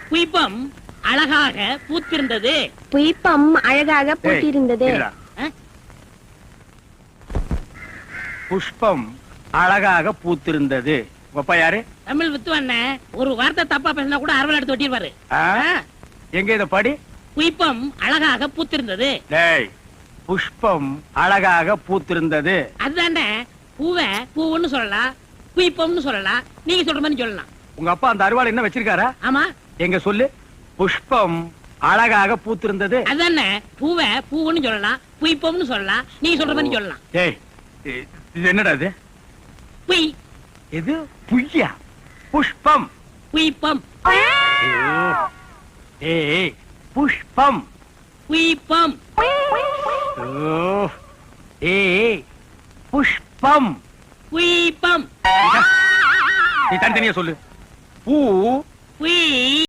புஷ்பம் அழகாக பூத்திருந்தது. புஷ்பம் அழகாக பூத்திருந்தது. புஷ்பம் அழகாக பூத்திருந்தது. அப்பா யாரு? தமிழ் வித்துவண்ண. ஒரு வார்த்தை தப்பா பேசினா கூட அரவல் எடுத்து ஒட்டிடுவாரு. எங்க இத படி. புஷ்பம் அழகாக பூத்திருந்தது. டேய், புஷ்பம் அழகாக பூத்திருந்தது. அதுதானே. பூவை பூவுன்னு சொல்லலாம், புஷ்பம்னு சொல்லலாம், நீங்க சொல்ற மாதிரி சொல்லலாம். உங்க அப்பா அந்த அருவாள் என்ன வச்சிருக்காரா? ஆமா. எங்க சொல்லு. புஷ்பம் அழகாக பூத்திருந்தது. அதுதானே. பூவை பூவுன்னு சொல்லலாம், புஷ்பம்னு சொல்லலாம், நீங்க சொல்ற மாதிரி சொல்லலாம். டேய், இது என்னடா இது? புய். இது புய்யா? புஷ்பம். புஷ்பம். ஏய், புஷ்பம். புஷ்பம். ஏய், புஷ்பம். புஷ்பம். நீ தனித்தனியா சொல்லு. பூ. புய்.